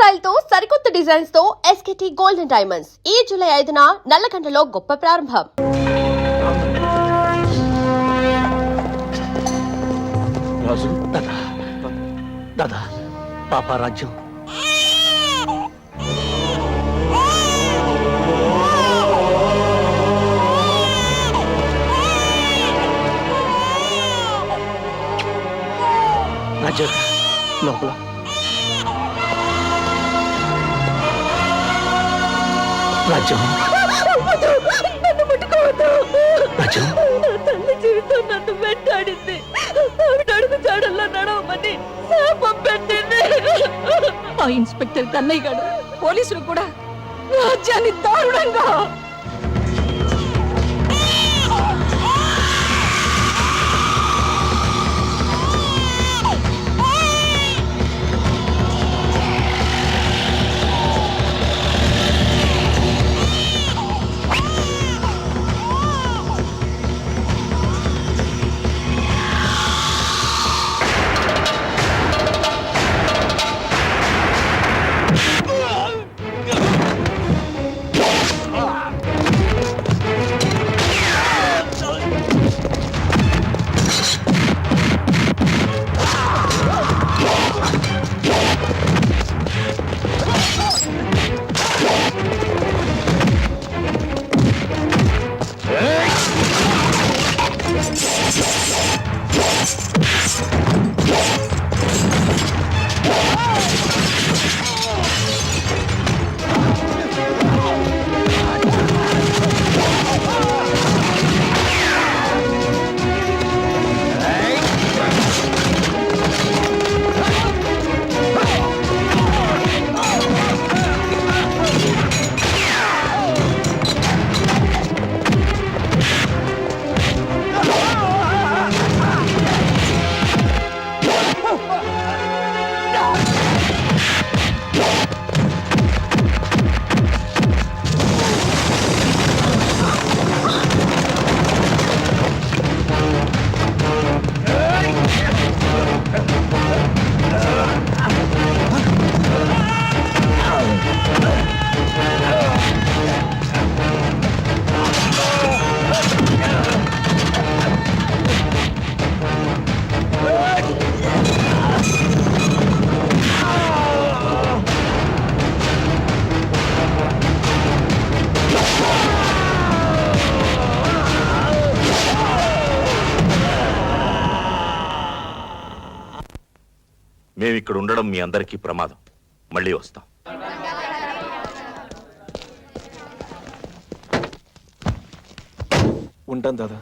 Style తో సరికొత్త designs తో ఎస్కేటీ గోల్డెన్ డైమండ్స్ ఈ జూలై 5న నల్లగండలో గొప్ప ప్రారంభం. రాజు దాదా దాదా పాపా రాజ్యం రాజు లోపల రాజ్యం నన్ను ముట్టుకోవద్దు. రాజ్యం నా తల్లి జీవితం నన్ను వెంటాడింది. ఆవిడ అడుగు చాడల్లో నడవమని శాపం పెట్టింది. ఆ ఇన్స్పెక్టర్ కన్నయ్య గారు పోలీసులు కూడా రాజ్యాన్ని దారుణంగా మేమిక్కడ ఉండడం మీ అందరికీ ప్రమాదం. మళ్ళీ వస్తాం. ఉంటాను దాదా.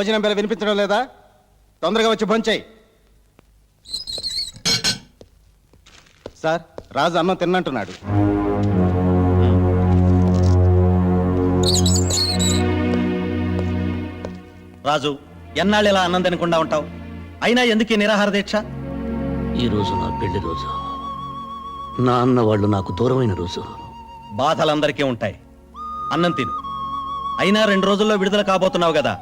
భోజనం బెల వినిపించడం లేదా? తొందరగా వచ్చి భోంచేయి. సార్, రాజు అన్నం తిన్నంటున్నాడు. రాజు, ఎన్నాళ్ళు ఇలా అన్నం తినకుండా ఉంటావు? అయినా ఎందుకు ఈ నిరాహార దీక్ష? ఈ రోజు నా పెళ్లి రోజు. నా అన్న వాళ్ళు నాకు దూరమైన రోజు. బాధలందరికీ ఉంటాయి. అన్నం తిను. అయినా 2 రోజుల్లో విడుదల కాబోతున్నావు కదా.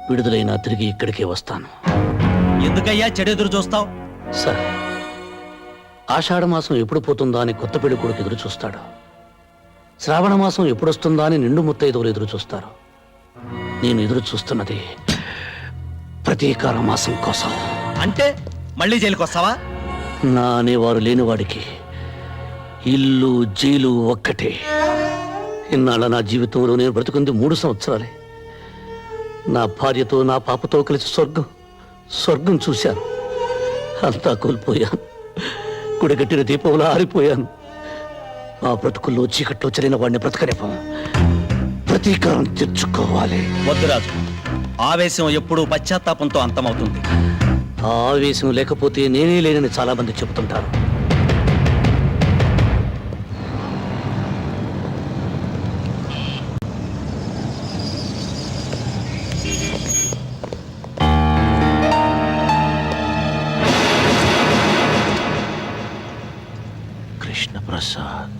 విడుదలైనా తిరిగి ఇక్కడికే వస్తాను. ఎందుకయ్యా చెడెదురు చూస్తావు? సార్, ఆషాఢ మాసం ఎప్పుడు పోతుందా అని కొత్త పెళ్లి కొడుకు ఎదురు చూస్తాడు. శ్రావణ మాసం ఎప్పుడొస్తుందా అని నిండు ముత్తైదువులు ఎదురు చూస్తారు. నేను ఎదురు చూస్తున్నది ప్రతీకార మాసం కోసం. అంటే మళ్ళీ జైలుకి వస్తావా? నా అనేవారు లేనివాడికి ఇల్లు జైలు ఒక్కటే. ఇన్నాళ్ళ నా జీవితంలో నేను బ్రతుకుంది 3 సంవత్సరాలే. నా భార్యతో నా పాపతో కలిసి స్వర్గం చూశాను. అంతా కోల్పోయాను. కుడిగట్టిన దీపంలో ఆరిపోయాను. ఆ బ్రతుకుల్లో చీకట్లో చలిన వాడిని బ్రతకనివ్వం. ప్రతీకారం తెచ్చుకోవాలి. వద్దు రాజు, ఆవేశం ఎప్పుడూ పశ్చాత్తాపంతో అంతమవుతుంది. ఆ ఆవేశం లేకపోతే నేనే లేనని చాలా మంది చెబుతుంటారు. కృష్ణ ప్రసాద్,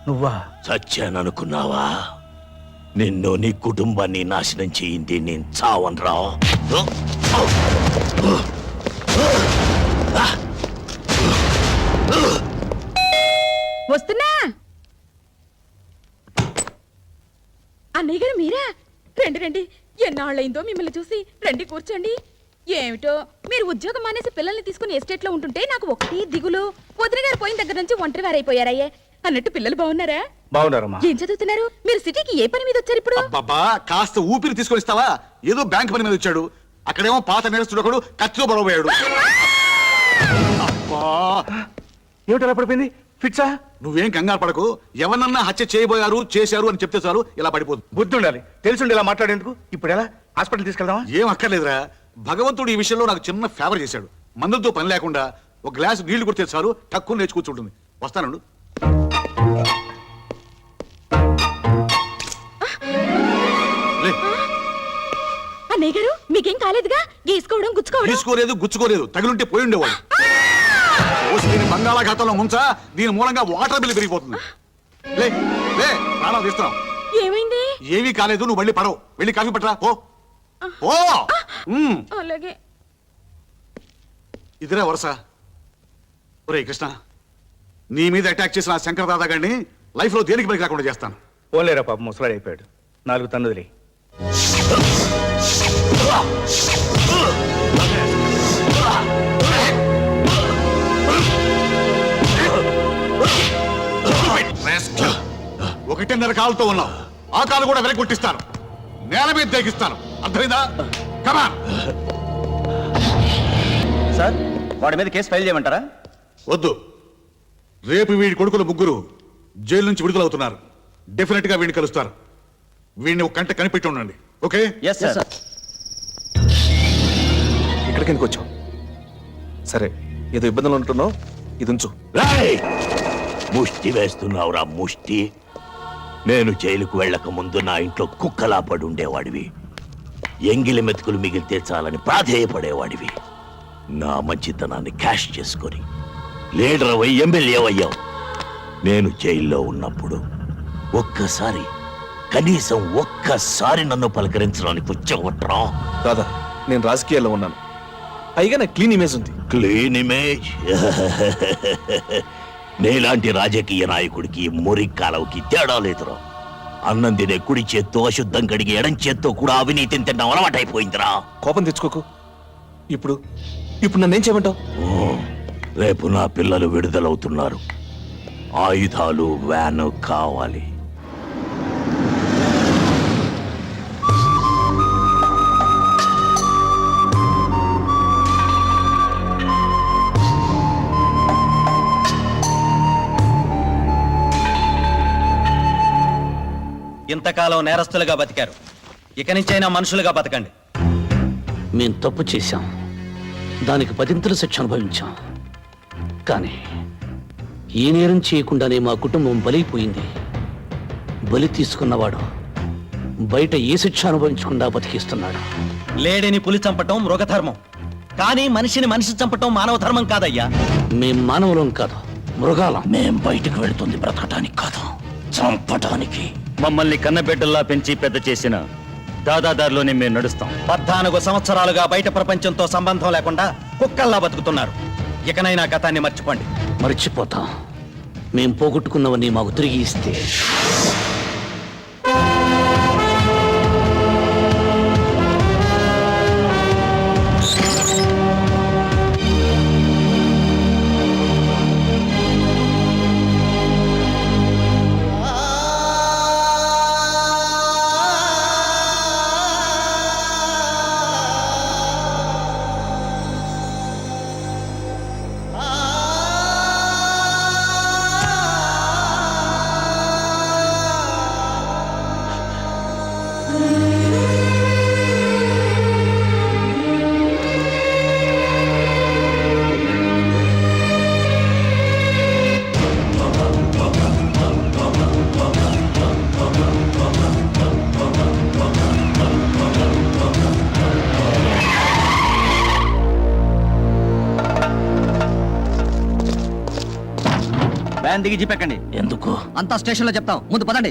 నువ్వా? చచ్చాననుకున్నావా? నిన్ను నీ కుటుంబాన్ని నాశనం చేయింది నేను చావనరా. వస్తున్నా. అన్నయ్య గారు మీరా? రండి రండి, ఎన్నాళ్ళైందో మిమ్మల్ని చూసి. రండి కూర్చోండి. ఏమిటో మీరు ఉద్యోగం మానేసి పిల్లల్ని తీసుకుని ఎస్టేట్ లో ఉంటుంటే నాకు ఒకటి దిగులు. వదిన గారు పోయిన దగ్గర నుంచి ఒంటరి వారైపోయారయ్యే. అన్నట్టు పిల్లలు బాగున్నారా? బాగున్నారమ్మా. ఏం చదువుతున్నారు? మీరు సిటీకి ఏ పని మీద వచ్చారు ఇప్పుడు? అబ్బబ్బా, కాస్త ఊపిరి తీసుకొని ఇస్తావా? ఏదో బ్యాంక్ పని మీద వచ్చాడు. అక్కడేమో పాత నేరస్తుడు కత్తిలో బొడవపోయాడు. అబ్బా, ఏమిటి అలా పడిపోయింది? ఫిట్సా? నువ్వేం కంగారు పడకు. ఎవరన్నా హత్య చేయబోయారు, చేశారు అని చెప్తే చాలు ఇలా పడిపోతుంది. బుద్ధి ఉండాలి. తెలుసుండి ఇలా మాట్లాడేందుకు. ఇప్పుడు ఎలా? హాస్పిటల్ తీసుకెళ్దామా? ఏం అక్కర్లేదురా. భగవంతుడు ఈ విషయంలో నాకు చిన్న ఫేవర్ చేశాడు. మందులతో పని లేకుండా ఒక గ్లాస్ నీళ్లు కొడితే చాలు టక్కుని లేచి కూర్చుంటుంది. వస్తానండు. లే. అన్నయ్య గారు మీకేం కాలేదుగా? గీసుకోవడం గుచ్చుకోవడం? తీసుకోలేదు, గుచ్చుకోలేదు. తగిలుంటే పోయి ఉండేవాడు. దీని బంగాళాఖాతంలో ముంచా. దీని మూలంగా వాటర్ బిల్ పెరిగిపోతుంది. లే లే, ప్రాణాలు తీస్తున్నాం. ఏమైంది? ఏమీ కాలేదు. నువ్వు మళ్ళీ పడవు. వెళ్ళి కాఫీ పట్టరా. పో ఓ. అలాగే. ఇదిరా వరుస. ఒరే కృష్ణ, నీ మీద అటాక్ చేసిన ఆ శంకర్ దాదా గారిని లైఫ్ లో దేనికి పనికి రాకుండా చేస్తాను. పోలేరా పాప, ముసలాడు అయిపోయాడు. 4 తన్నుదిలే. ఒకటిన్నర కాలుతో ఉన్నావు. ఆ కాలు కూడా వెనక్కి కొట్టిస్తాను. నేల మీద తెగిస్తాను. అర్థమైందా? కమాన్. సార్, వాడి మీద కేసు ఫైల్ చేయమంటారా? వద్దు. రేపు వీడి కొడుకులు 3 జైలు నుంచి విడుదలవుతున్నారు. డెఫినెట్ గా వీడిని కలుస్తారు. వీడిని ఒక కంట కనిపెట్టి ఉండండి. ఓకే? Yes sir. ఇక్కడికి ఎందుకు వచ్చావు? సరే, ఏదో ఇబ్బందులు ఉంటున్నావు, ఇది ఉంచు. ముష్టి వేస్తున్నావురా ముష్టి. నేను జైలుకు వెళ్ళక ముందు నా ఇంట్లో కుక్కలా పడి ఉండేవాడివి. ఎంగిలి మెతుకులు మిగిలితే చాలని ప్రాధేయపడేవాడివి. నా మంచితనాన్ని క్యాష్ చేసుకొని లీడర్ అయ్యి ఎమ్మెల్యే అయ్యావు. నేను జైల్లో ఉన్నప్పుడు కనీసం ఒక్కసారి నన్ను పలకరించడానికి వచ్చావట్రా. దాదా, నేను రాజకీయాల్లో ఉన్నాను, పైగా నాకు క్లీన్ ఇమేజ్ ఉంది. Clean image. నీలాంటి రాజకీయ నాయకుడికి మురి కాలవుకి తేడా లేదురా. అన్నం తినే కుడి చేత్తో అశుద్ధం కడిగి ఎడం చేత్తో కూడా అవినీతిని తిన్న అలవాటైపోయిందిరా. కోపం తెచ్చుకోకు. ఇప్పుడు ఇప్పుడు నన్నేం చేయమంటావు? రేపు నా పిల్లలు విడుదలవుతున్నారు. ఆయుధాలు, వ్యాను కావాలి. ఇంతకాలం నేరస్తులుగా బతికారు, ఇక నుంచైనా మనుషులుగా బతకండి. మేం తప్పు చేశాం, దానికి 10 శిక్ష అనుభవించాం. కానీ ఏ నేరం చేయకుండానే మా కుటుంబం బలైపోయింది. బలి తీసుకున్నవాడు బయట ఏ శిక్ష అనుభవించకుండా బతికిస్తున్నాడు. లేడిని పులి చంపటం మృగధర్మం, కానీ మనిషిని మనిషి చంపటం మానవ ధర్మం కాదయ్యా. మేం మానవులం కాదు, మృగాలం. మేం బయటకు వెళుతుంది బ్రతకటానికి కాదు, చంపటానికి. మమ్మల్ని కన్నబిడ్డల్లా పెంచి పెద్ద చేసిన దాదాదారిలోనే మేము నడుస్తాం. 14 సంవత్సరాలుగా బయట ప్రపంచంతో సంబంధం లేకుండా కుక్కల్లా బతుకుతున్నారు. ఇకనైనా గతాన్ని మర్చిపోండి. మర్చిపోతాం. మేం పోగొట్టుకున్నవన్నీ మాకు తిరిగి ఇస్తే. వ్యాన్ దిగి జీపెక్కండి. ఎందుకు? అంతా స్టేషన్లో చెప్తాం, ముందు పదండి.